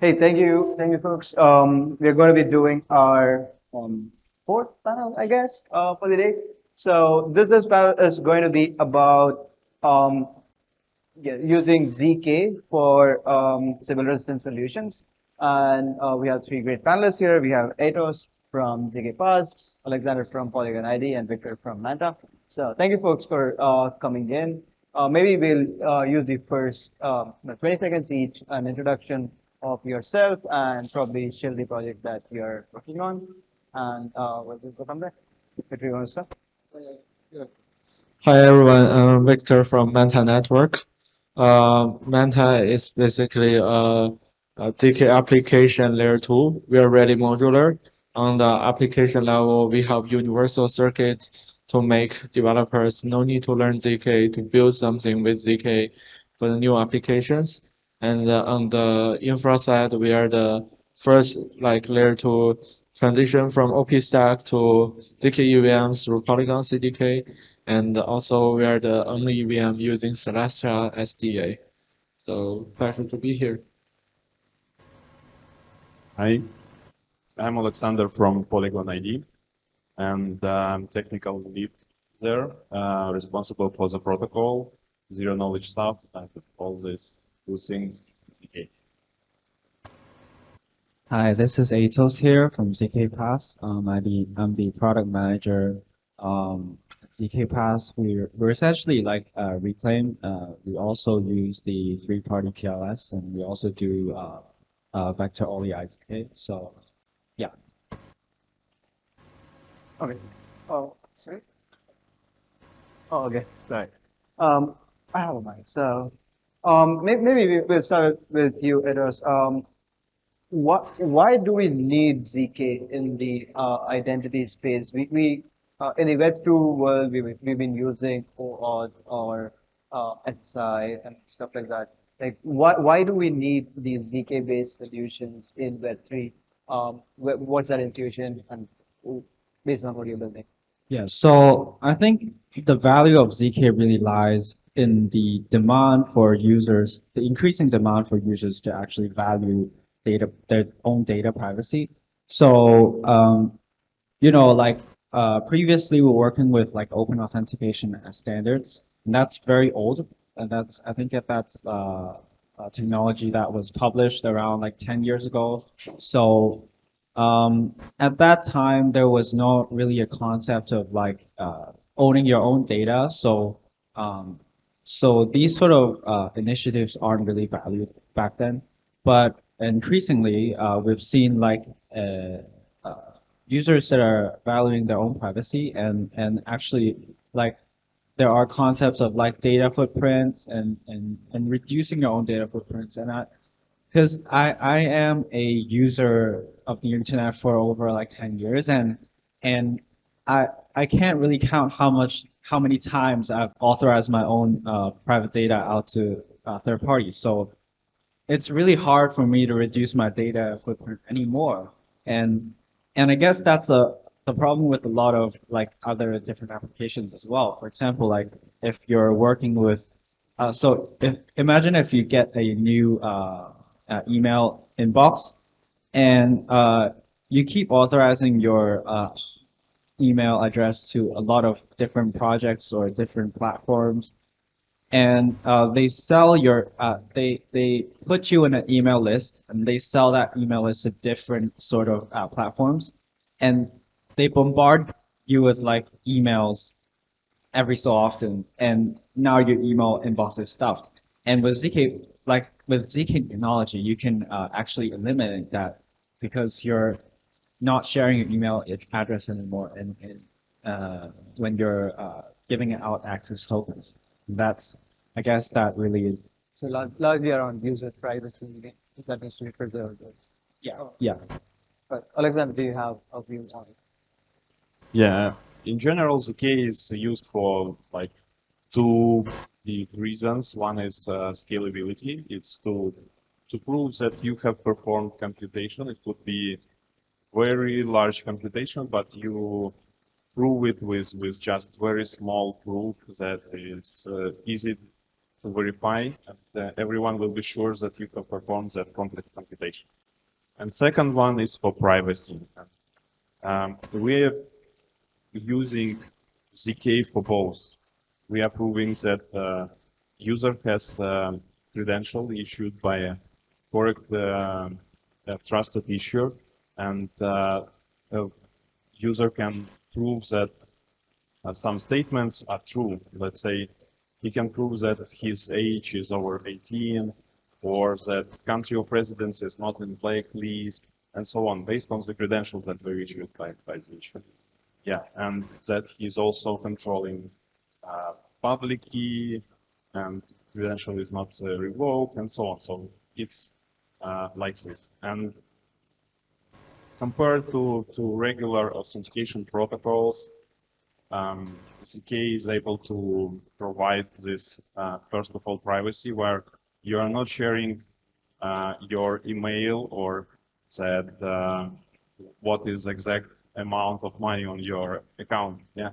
Hey, thank you, folks. We're going to be doing our fourth panel, I guess, for the day. So this panel is going to be about um, yeah, using ZK for civil resistance solutions. And we have three great panelists here. We have Aetos from ZKPass, Alexander from Polygon ID, and Victor from Manta. So thank you, folks, for coming in. Maybe we'll use the first 20 seconds each, an introduction of yourself and probably share the project that you're working on. And we'll just go from there. Victor, you want to start? Hi everyone, I'm Victor from Manta Network. Manta is basically a ZK application layer 2. We are really modular. On the application level, we have universal circuit to make developers no need to learn ZK to build something with ZK for the new applications. And on the infra side, we are the first layer 2 transition from OP stack to ZK EVMs through Polygon CDK. And also, we are the only EVM using Celestia SDA. So, pleasure to be here. Hi, I'm Oleksandr from Polygon ID, and I'm technical lead there, responsible for the protocol, zero knowledge stuff, and all these two things. ZK. Hi, this is Aetos here from ZKPass. I'm the product manager at ZKPass. We're essentially like Reclaim. We also use the three-party TLS, and we also do vector Oli IZK. So yeah. Okay. Oh, sorry. Oh, okay. Sorry. I have a mic. So, maybe we'll start with you, Edos. Why do we need ZK in the identity space? We in the Web2 world, we've been using OAuth or SSI and stuff like that. Like, why do we need these ZK-based solutions in Web3? What's that intuition and based on what you're building? Yeah, so I think the value of ZK really lies in the demand for users, the increasing demand for users to actually value their own data privacy. So, previously we're working with like open authentication standards, and that's very old. And I think that's technology that was published around like 10 years ago. So at that time, there was not really a concept of like owning your own data. So these sort of initiatives aren't really valued back then. But increasingly, we've seen like users that are valuing their own privacy and actually like there are concepts of like data footprints and reducing your own data footprints. And because I am a user of the internet for over like 10 years and I can't really count how many times I've authorized my own private data out to third parties. So it's really hard for me to reduce my data footprint anymore. And I guess that's the problem with a lot of like other different applications as well. For example, like if you're working with imagine if you get a new email inbox and you keep authorizing your email address to a lot of different projects or different platforms, and they put you in an email list, and they sell that email list to different sort of platforms, and they bombard you with like emails every so often, and now your email inbox is stuffed. And with ZK technology, you can actually eliminate that because you're not sharing your email address anymore, and when you're giving out access tokens. I guess that really, So largely around user privacy that needs to be preserved. yeah. But Alexander, do you have a view on it? Yeah, in general, ZK is used for like two big reasons. One is scalability. It's to prove that you have performed computation. It could be very large computation, but you prove it with just very small proof that it's easy to verify, and everyone will be sure that you have performed that complex computation. And second one is for privacy. We're using ZK for both. We are proving that user has credential issued by a correct trusted issuer, and a user can prove that some statements are true. Let's say he can prove that his age is over 18, or that country of residence is not in blacklist, and so on, based on the credentials that were issued by the issuer. Yeah, and that he's also controlling public key, and credential is not revoked, and so on. So it's like this. And compared to regular authentication protocols, ZK is able to provide this, first of all, privacy, where you are not sharing your email or that what is exact amount of money on your account. Yeah,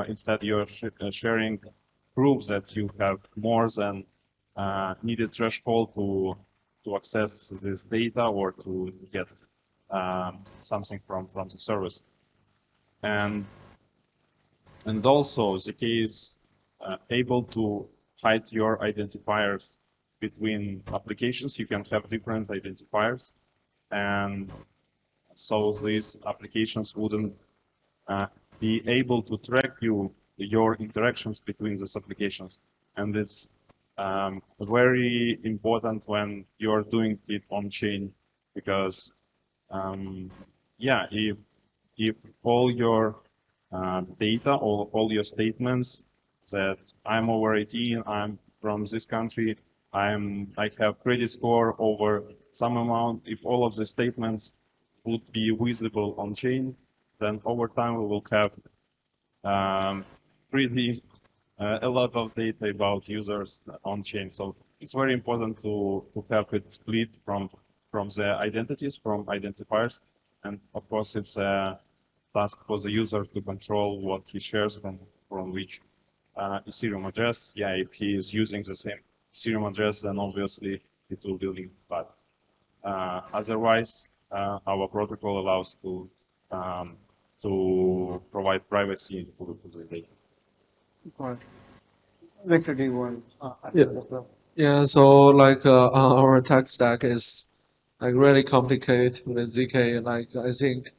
instead you're sharing proofs that you have more than needed threshold to access this data or to get something from the service. And also ZK is able to hide your identifiers between applications. You can have different identifiers, and so these applications wouldn't be able to track your interactions between these applications. And it's very important when you're doing it on chain, because yeah, if all your data, all your statements that I'm over 18, I'm from this country, I have credit score over some amount, if all of the statements would be visible on chain, then over time we will have pretty a lot of data about users on chain. So it's very important to have it split from the identities, from identifiers, and of course it's a task for the user to control what he shares from which Ethereum address. Yeah, if he is using the same Ethereum address, then obviously it will be linked. But otherwise, our protocol allows to provide privacy to the data. Victor, do you want to add Yeah. to that as well? Yeah, so like our tech stack is like really complicated with ZK. Like I think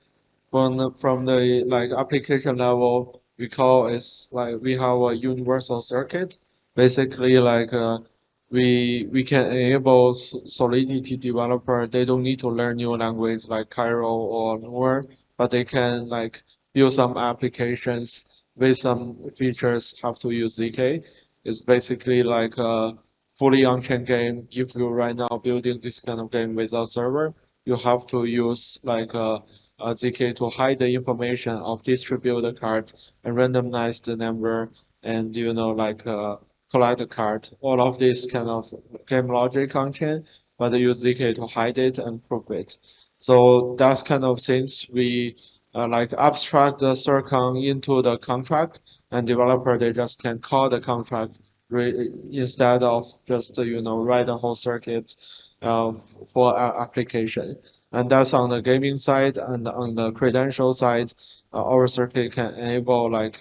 from the like application level, we call is like we have a universal circuit. Basically, like we can enable Solidity developer. They don't need to learn new language like Cairo or Node, but they can like build some applications with some features. Have to use ZK. It's basically like a fully on-chain game. If you right now building this kind of game without server, you have to use like a ZK to hide the information of distributed card and randomize the number and like collect the card. All of this kind of game logic on chain, but use ZK to hide it and prove it. So that's kind of things we like abstract the circon into the contract, and developer they just can call the contract instead of just write the whole circuit for application. And that's on the gaming side, and on the credential side, our circuit can enable like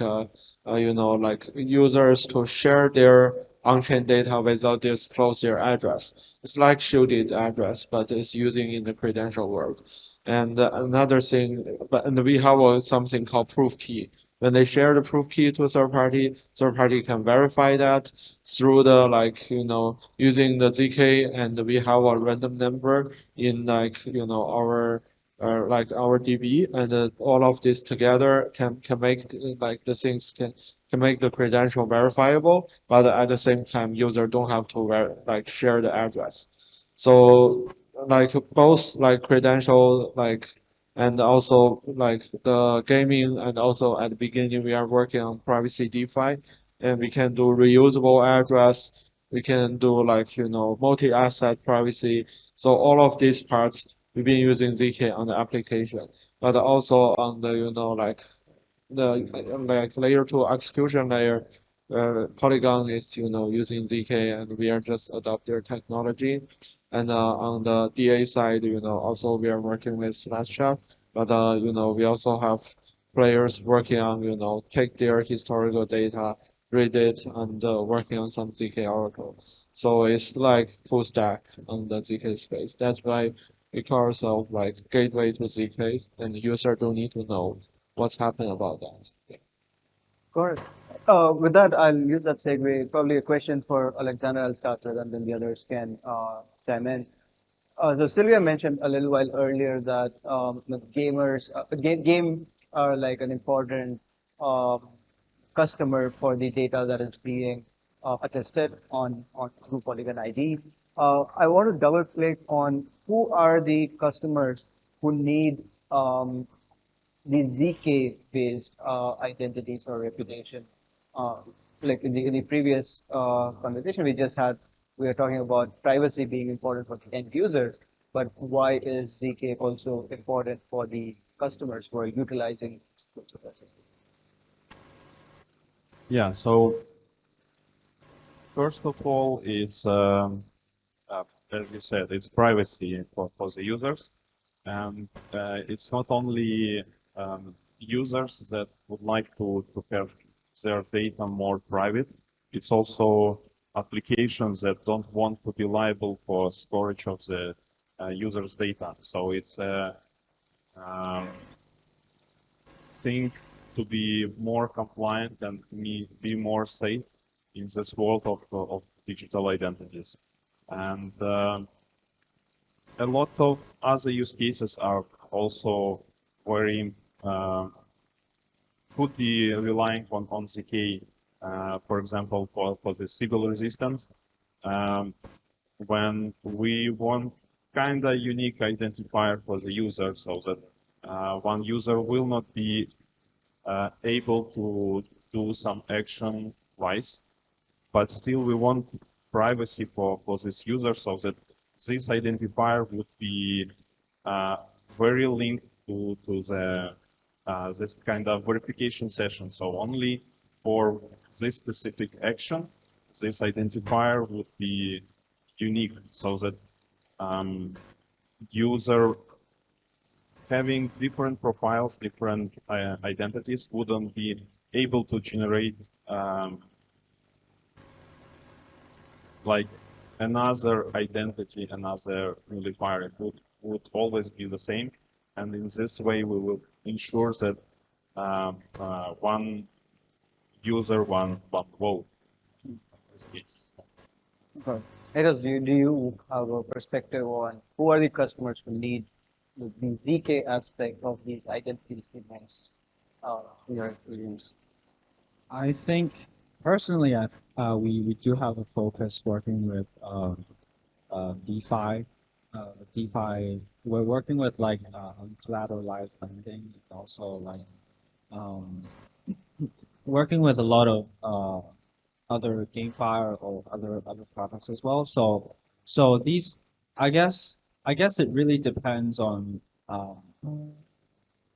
users to share their on-chain data without disclose their address. It's like shielded address, but it's using in the credential world. And another thing, and we have something called proof key. When they share the proof key to a third party can verify that through the using the ZK, and we have a random number in our DB, and all of this together can make the things can make the credential verifiable, but at the same time user don't have to share the address. So like both like credential and also like the gaming, and also at the beginning we are working on privacy DeFi, and we can do reusable address, we can do multi-asset privacy. So all of these parts we've been using ZK on the application, but also on the the layer 2 execution layer, Polygon is, using ZK, and we are just adopt their technology. And on the DA side, also we are working with Celestia, but we also have players working on, take their historical data, read it, and working on some ZK Oracle. So it's like full stack on the ZK space. That's why we call ourselves like gateway to ZK, and the user don't need to know what's happening about that. Yeah. Correct. With that, I'll use that segue. Probably a question for Alexander. I'll start with, and then the others can chime in. So Sylvia mentioned a little while earlier that the games are like an important customer for the data that is being attested on through Polygon ID. I want to double click on who are the customers who need the ZK-based identities or reputation. Uh, like in the previous conversation we just had, we were talking about privacy being important for the end user, but why is ZK also important for the customers who are utilizing this? Yeah, so first of all, it's as you said, it's privacy for the users, and it's not only users that would like to have their data more private. It's also applications that don't want to be liable for storage of the user's data. So it's a thing to be more compliant and be more safe in this world of digital identities. And a lot of other use cases are also very could be relying on ZK, for example, for the sybil resistance. When we want kind of unique identifier for the user, so that one user will not be able to do some action twice, but still we want privacy for this user, so that this identifier would be very linked to the this kind of verification session. So only for this specific action, this identifier would be unique, so that user having different profiles, different identities wouldn't be able to generate like another identity, another unifier. It would always be the same, and in this way we will ensure that one user, one vote. In this case. Okay. Aetos, do you have a perspective on who are the customers who need the ZK aspect of these identities the most in your experience? I think personally, we do have a focus working with DeFi. DeFi, we're working with like uncollateralized lending, and also like um, working with a lot of other GameFi or other products as well. So these, I guess it really depends on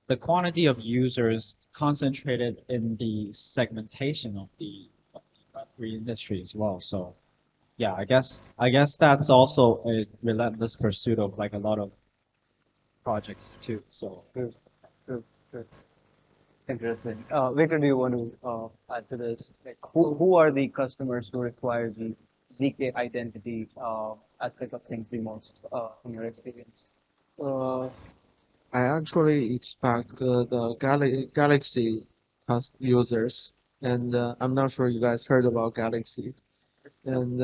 the quantity of users concentrated in the segmentation of the Web3 industry as well. So yeah, I guess that's also a relentless pursuit of like a lot of projects too. So Good, good, good. Interesting. Victor, do you want to add to this? Like, who are the customers who require the ZK identity aspect of things the most from your experience? Uh, I actually expect the Galaxy users, and I'm not sure you guys heard about Galaxy. And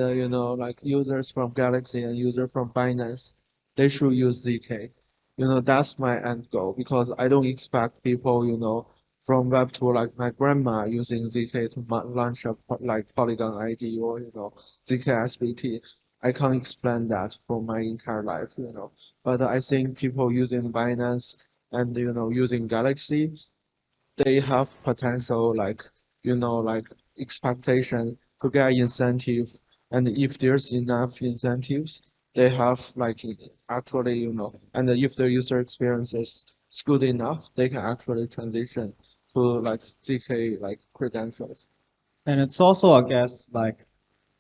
like users from Galaxy and user from Binance, they should use ZK. That's my end goal, because I don't expect people, from Web2 like my grandma using ZK to launch a like Polygon ID or ZK SBT. I can't explain that for my entire life. But I think people using Binance and using Galaxy, they have potential, like expectation to get incentive, and if there's enough incentives, they have like actually, and if the user experience is good enough, they can actually transition to like ZK like credentials. And it's also,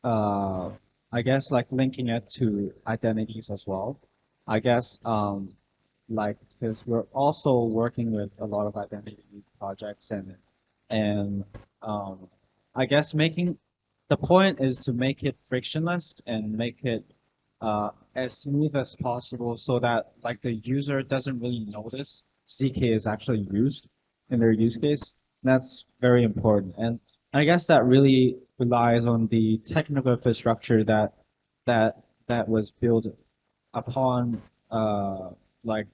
uh, I guess like linking it to identities as well. I guess like because we're also working with a lot of identity projects and I guess making the point is to make it frictionless and make it as smooth as possible so that like the user doesn't really notice ZK is actually used in their use case. That's very important. And I guess that really relies on the technical infrastructure that was built upon like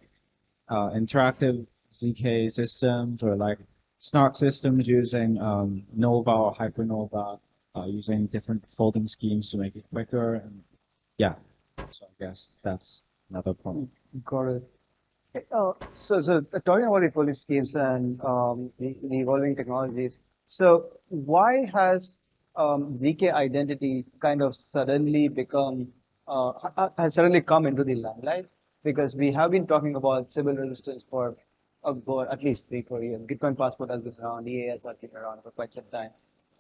interactive ZK systems or like snark systems using Nova or Hypernova, using different folding schemes to make it quicker. And yeah, so I guess that's another point. Got it. So talking about the police schemes and the evolving technologies, so why has ZK identity kind of suddenly become has suddenly come into the limelight? Because we have been talking about sybil resistance for at least 3 4 years. Bitcoin passport has been around, EAS has been around for quite some time,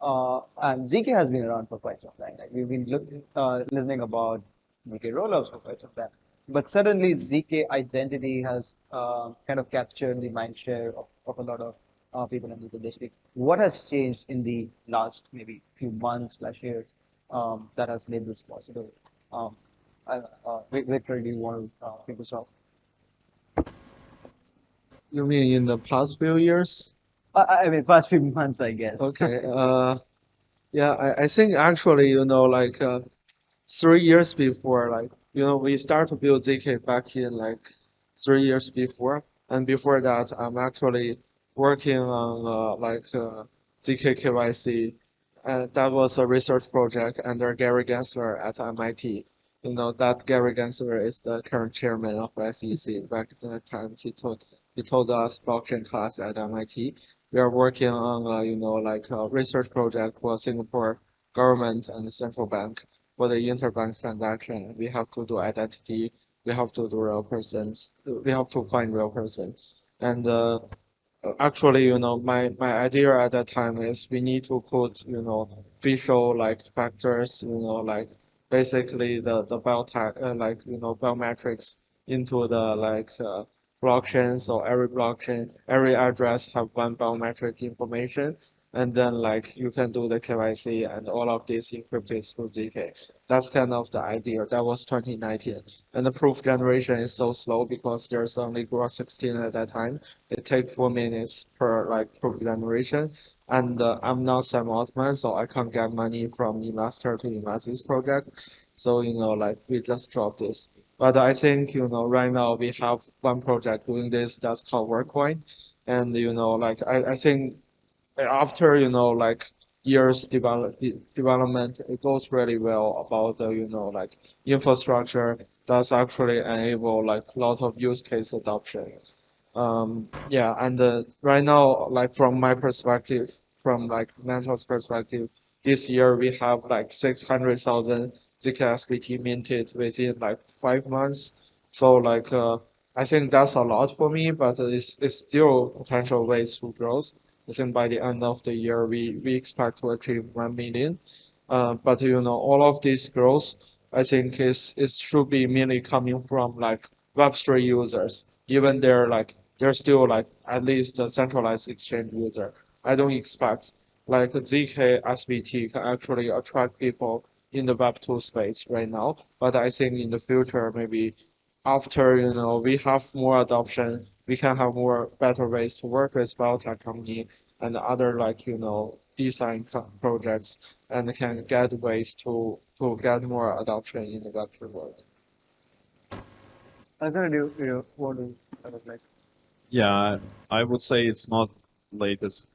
and ZK has been around for quite some time. Like we've been listening about ZK rollups for quite some time. But suddenly, ZK identity has kind of captured the mind share of a lot of people in the district. What has changed in the last maybe few months, last year, that has made this possible? Um, Victor, do you want to kick us off? You mean in the past few years? I mean, past few months, I guess. Okay. Yeah, I think actually, 3 years before, we start to build ZK back in like 3 years before, and before that, I'm actually working on ZK KYC, and that was a research project under Gary Gensler at MIT. You know that Gary Gensler is the current chairman of SEC. Back at that time, he told us blockchain class at MIT. We are working on a research project for Singapore government and the central bank for the interbank transaction. We have to do identity. We have to do real persons. We have to find real persons. And actually, my idea at that time is we need to put, visual like factors, like basically the biotech, biometrics into the blockchain. So every blockchain, every address have one biometric information. And then like you can do the KYC and all of this encrypted through ZK. That's kind of the idea. That was 2019. And the proof generation is so slow because there's only Groth 16 at that time. It takes 4 minutes per like proof generation. And I'm not Sam Altman, so I can't get money from investor to invest this project. So, we just dropped this. But I think, right now we have one project doing this that's called Workcoin. And, I think after, years development, it goes really well about the, infrastructure that's actually enable like a lot of use case adoption. Yeah, and right now, like from my perspective, from like Manta's perspective, this year we have like 600,000 ZKSBT minted within like 5 months. So I think that's a lot for me, but it's still potential ways to growth. I think by the end of the year, we expect to achieve 1 million. But all of this growth, I think is should be mainly coming from like Web3 users, even they're still like at least a centralized exchange user. I don't expect like ZK SBT can actually attract people in the Web2 space right now. But I think in the future, maybe after we have more adoption, we can have more better ways to work with biotech company and other design projects and can get ways to get more adoption in the Web3 world. I'm gonna do, want to kind of like, Yeah, I would say it's not latest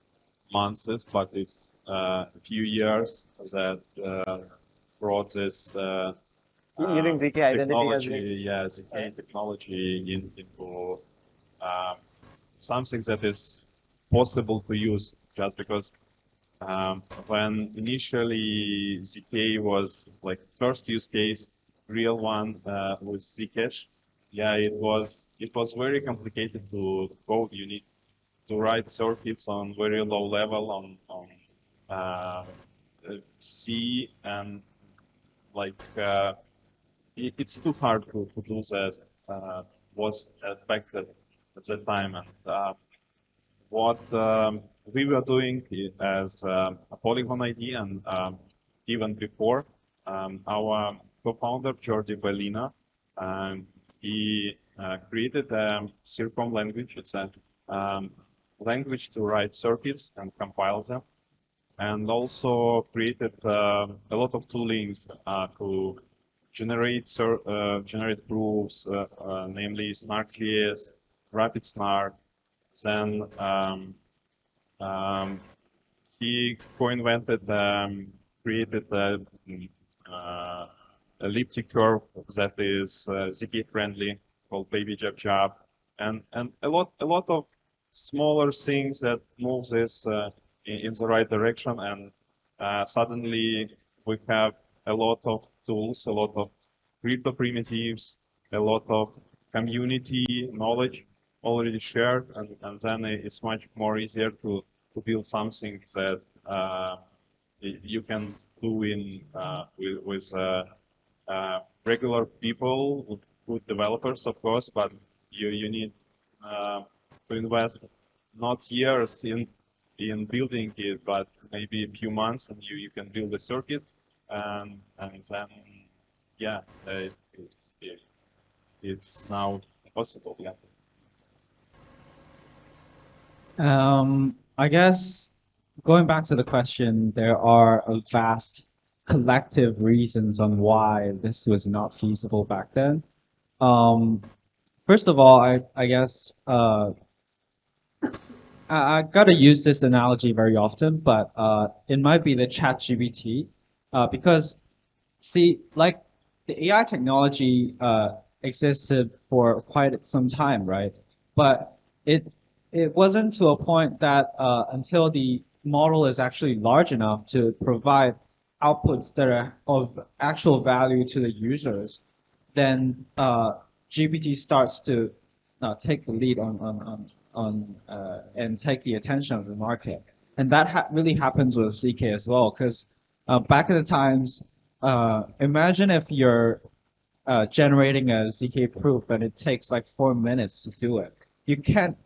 months, but it's a few years that brought this using ZK identity as technology, yeah, ZK technology into um, something that is possible to use. Just because when initially ZK was like first use case, real one with Zcash, yeah, it was very complicated to code. You need to write circuits on very low level on uh, see, and like it's too hard to do that. Was back at that time, and what we were doing as a Polygon ID, and even before, our co-founder Jordi Bellina, he created a Circom language. It's a language to write circuits and compile them, and also created a lot of tooling to generate proofs, namely snark.js, rapid snark. Then he co-invented, created elliptic curve that is ZK friendly, called Baby Jab Jab, and a lot of smaller things that move this in the right direction, and suddenly we have a lot of tools, a lot of crypto primitives, a lot of community knowledge already shared, and then it's much more easier to build something that you can do in with regular people, with good developers, of course, but you need to invest not years in building it, but maybe a few months, and you can build a circuit, and then yeah, it's now possible. Yeah. I guess going back to the question, there are a vast collective reasons on why this was not feasible back then. First of all, I guess I gotta use this analogy very often, but it might be the ChatGPT, because see, like the AI technology existed for quite some time, right? But it wasn't to a point that until the model is actually large enough to provide outputs that are of actual value to the users, then GPT starts to take the lead on and take the attention of the market. And that really happens with ZK as well, because back in the times, imagine if you're generating a ZK proof and it takes like 4 minutes to do it. You can't.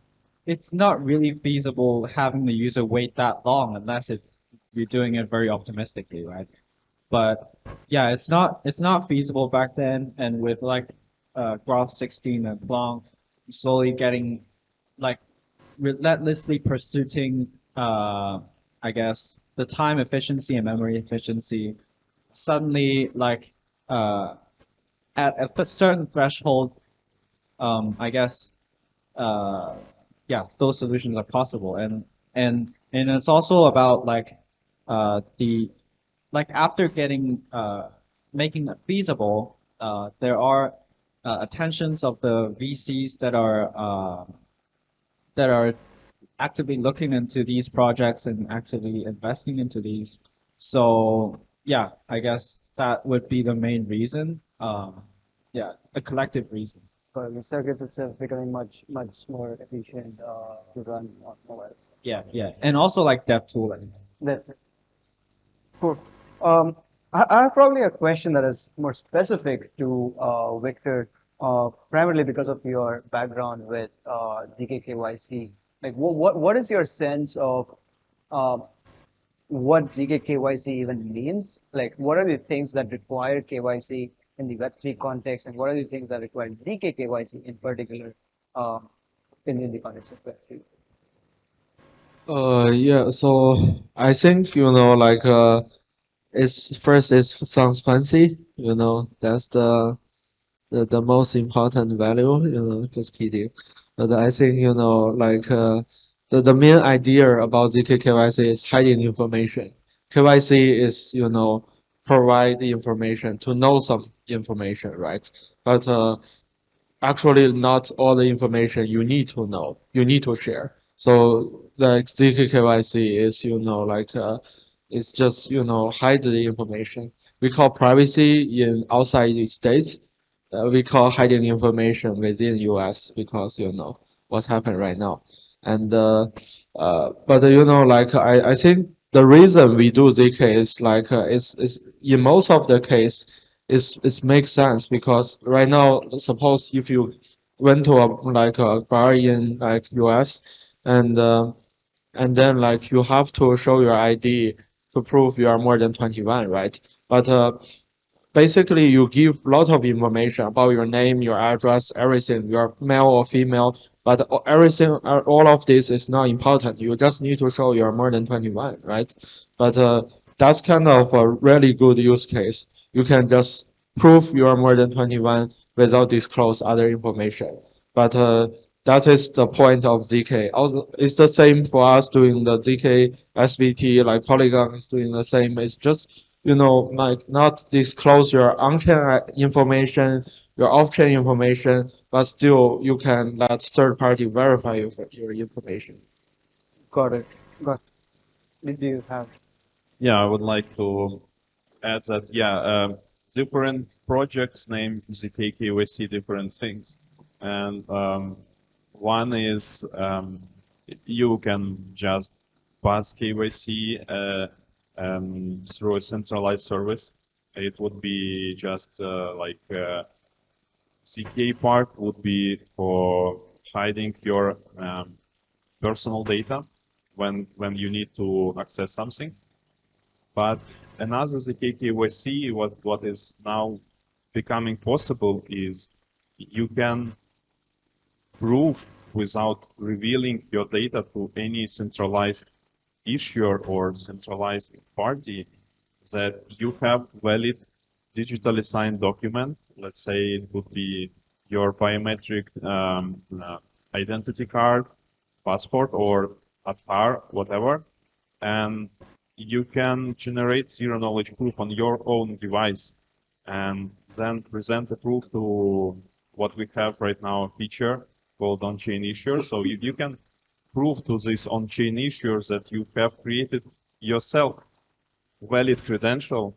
It's not really feasible having the user wait that long unless you're doing it very optimistically, right? But yeah, it's not feasible back then, and with like Graph 16 and Blanc slowly getting like relentlessly pursuing I guess the time efficiency and memory efficiency, suddenly like at a certain threshold, I guess yeah, those solutions are possible, and it's also about like the like after getting making it feasible, there are attentions of the VCs that are actively looking into these projects and actively investing into these. So yeah, I guess that would be the main reason. Yeah, a collective reason. For the circuits itself becoming much more efficient to run on mobiles. Yeah, yeah, and also like dev tooling. That cool. I have probably a question that is more specific to Victor, primarily because of your background with ZKKYC. Like, what is your sense of uh, what ZKKYC even means? Like, what are the things that require KYC in the Web3 context, and what are the things that require ZKKYC in particular in the context of Web3? Yeah, so I think, like, it sounds fancy, that's the most important value, just kidding. But I think, like, the main idea about ZK KYC is hiding information. KYC is, provide the information to know some information, right? But actually not all the information you need to know, you need to share. So the ZK KYC is, like, it's just, hide the information. We call privacy in outside the States. We call hiding information within US because, what's happened right now. And, but, like, I think the reason we do ZK is like is in most of the case is makes sense because right now suppose if you went to a bar in like US and then like you have to show your ID to prove you are more than 21, right? But basically you give a lot of information about your name, your address, everything, you're male or female, but everything, all of this is not important. You just need to show you're more than 21, right? But that's kind of a really good use case. You can just prove you are more than 21 without disclose other information. But that is the point of ZK. Also, it's the same for us doing the ZK SVT, like Polygon is doing the same. It's just like not disclose your on-chain information, your off-chain information, but still you can let third party verify your information. Got it. Got it. Did you have? Yeah, I would like to add that, yeah, different projects name ZK different things. And one is you can just pass KYC through a centralized service. It would be just like ZK part would be for hiding your personal data when you need to access something. But another ZK what is now becoming possible is you can prove without revealing your data to any centralized issuer or centralized party that you have valid digitally signed document. Let's say it would be your biometric identity card, passport, or Aadhaar, whatever. And you can generate zero knowledge proof on your own device and then present the proof to what we have right now, a feature called on-chain issuer. So you can prove to this on-chain issuers that you have created yourself valid credential,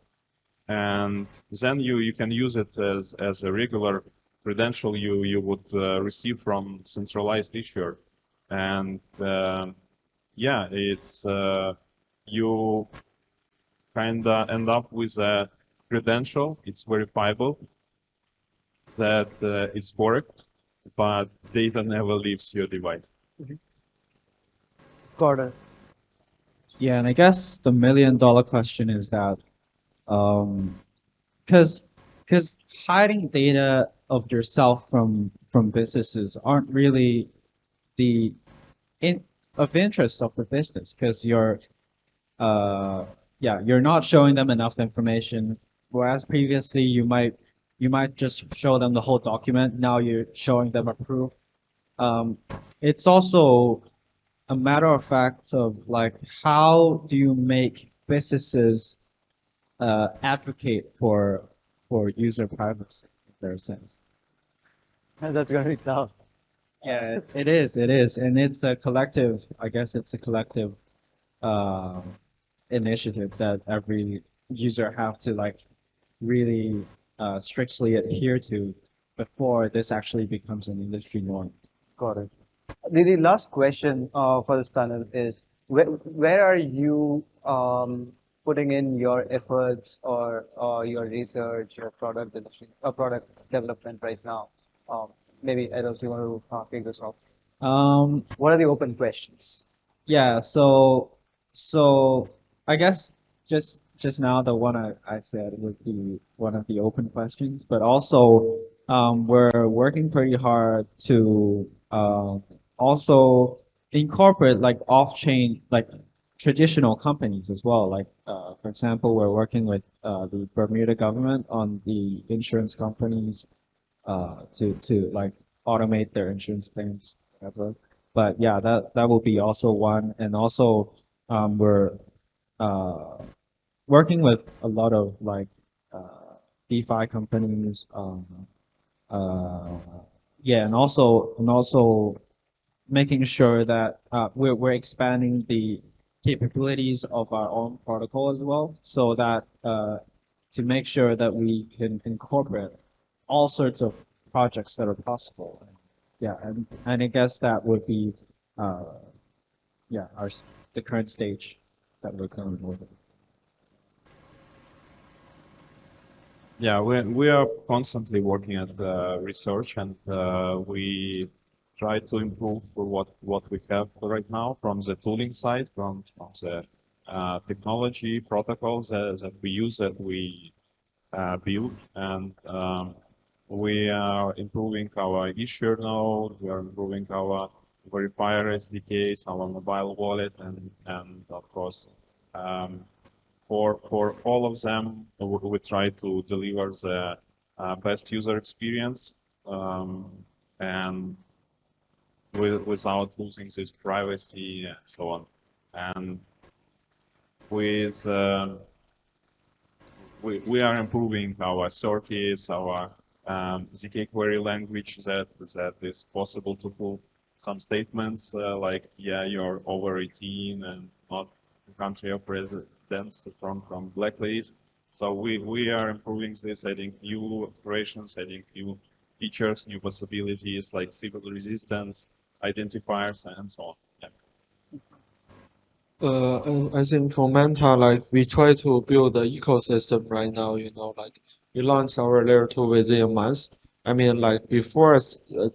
and then you can use it as a regular credential you would receive from centralized issuer. And yeah, it's you kind of end up with a credential. It's verifiable that it's correct, but data never leaves your device. Got it. Yeah, and I guess the $1 million question is that, because hiding data of yourself from businesses aren't really the of interest of the business, because you're not showing them enough information, whereas previously you might just show them the whole document. Now you're showing them a proof. It's also a matter of fact of like, how do you make businesses advocate for user privacy in their sense? That's gonna be tough. Yeah, it is, and it's a collective. I guess it's a collective uh, initiative that every user have to like really strictly adhere to before this actually becomes an industry norm. Got it. The last question for this panel is where are you putting in your efforts or your research, your product development right now? Maybe Aetos, you want to kick this off? What are the open questions? Yeah, so I guess just now the one I said would be one of the open questions, but also we're working pretty hard to also incorporate like off-chain, like traditional companies as well. Like for example, we're working with the Bermuda government on the insurance companies to like automate their insurance claims, whatever. But yeah, that will be also one, and also we're uh, working with a lot of like DeFi companies. Uh, yeah, and also making sure that we're expanding the capabilities of our own protocol as well, so that to make sure that we can incorporate all sorts of projects that are possible. Yeah, and I guess that would be uh, yeah the current stage. that we're currently working. Yeah, we are constantly working at research, and we try to improve what we have right now from the tooling side, from the technology protocols that we use, that we build, and we are improving our issuer node, we are improving our verifier SDKs, our mobile wallet, and of course, for all of them, we try to deliver the best user experience, and without losing this privacy and so on. And with we are improving our circuits, our ZK query language that is possible to pull some statements like, yeah, you're over 18 and not country of residence from blacklist. So we are improving this, adding new operations, adding new features, new possibilities like sybil resistance, identifiers, and so on. Yeah. And I think for Manta, like we try to build the ecosystem right now, like we launched our layer 2 within a month. I mean, like before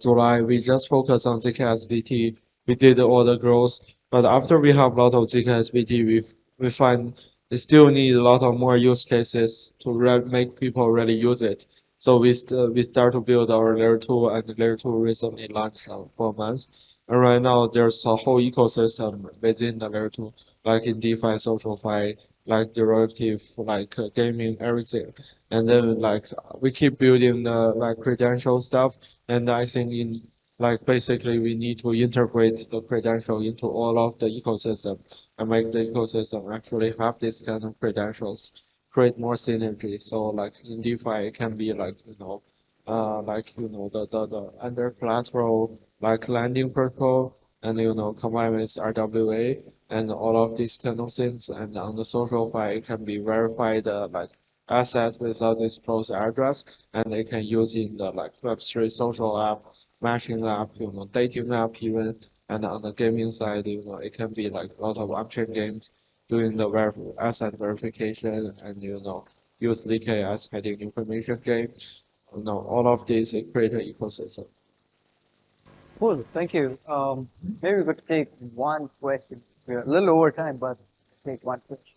July, we just focused on ZKSVT. We did all the growth, but after we have a lot of ZKSVT, we find we still need a lot of more use cases to make people really use it. So we start to build our layer 2, and layer 2 recently launched for a month. And right now, there's a whole ecosystem within the layer 2, like in DeFi, SocialFi, like derivative, like gaming, everything. And then like we keep building the like credential stuff. And I think in like basically we need to integrate the credential into all of the ecosystem and make the ecosystem actually have this kind of credentials, create more synergy. So like in DeFi, it can be like the under collateral like lending protocol, and combined with RWA and all of these kind of things. And on the social file, it can be verified like asset without disclosed address, and they can use in the like Web3 social app, matching app, dating app even. And on the gaming side, it can be like a lot of on-chain games doing the asset verification, and use ZK as heading information game. All of these create an ecosystem. Cool, thank you. Maybe we could take one question. We're a little over time, but take one question.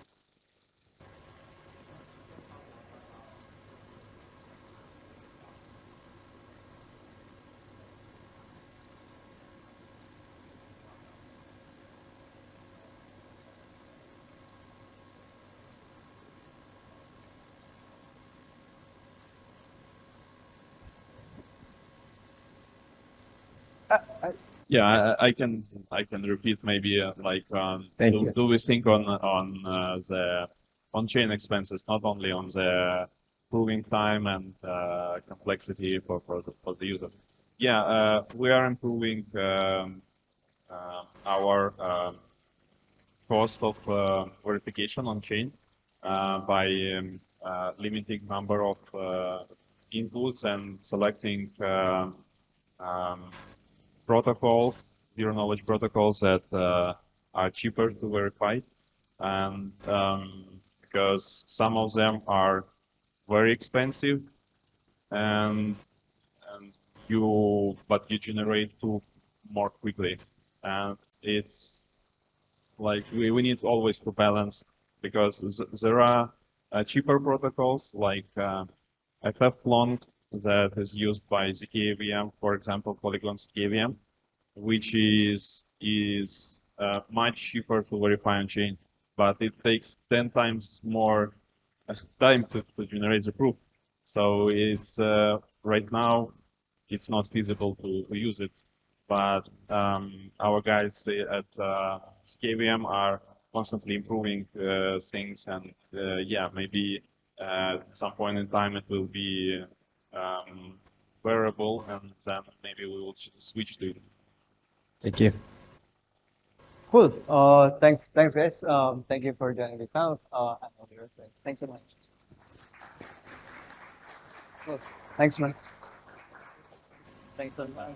I, Yeah, I can repeat maybe like Thank you. do we think on the on-chain expenses, not only on the proving time and complexity for the user. Yeah, we are improving our cost of verification on chain by limiting number of inputs and selecting protocols, zero knowledge protocols that are cheaper to verify, and because some of them are very expensive, and you generate two more quickly, and it's like we need always to balance, because there are cheaper protocols like FFlong that is used by ZKVM, for example, Polygon ZKVM, which is much cheaper to verify on chain, but it takes 10 times more time to generate the proof. So it's right now it's not feasible to use it, but our guys at ZKVM are constantly improving things, and yeah, maybe at some point in time it will be wearable, and then maybe we will switch to it. Thank you. Cool. Thanks, guys. Thank you for joining the panel. And all your insights. Thanks so much. Cool. Thanks, man. Thanks so much.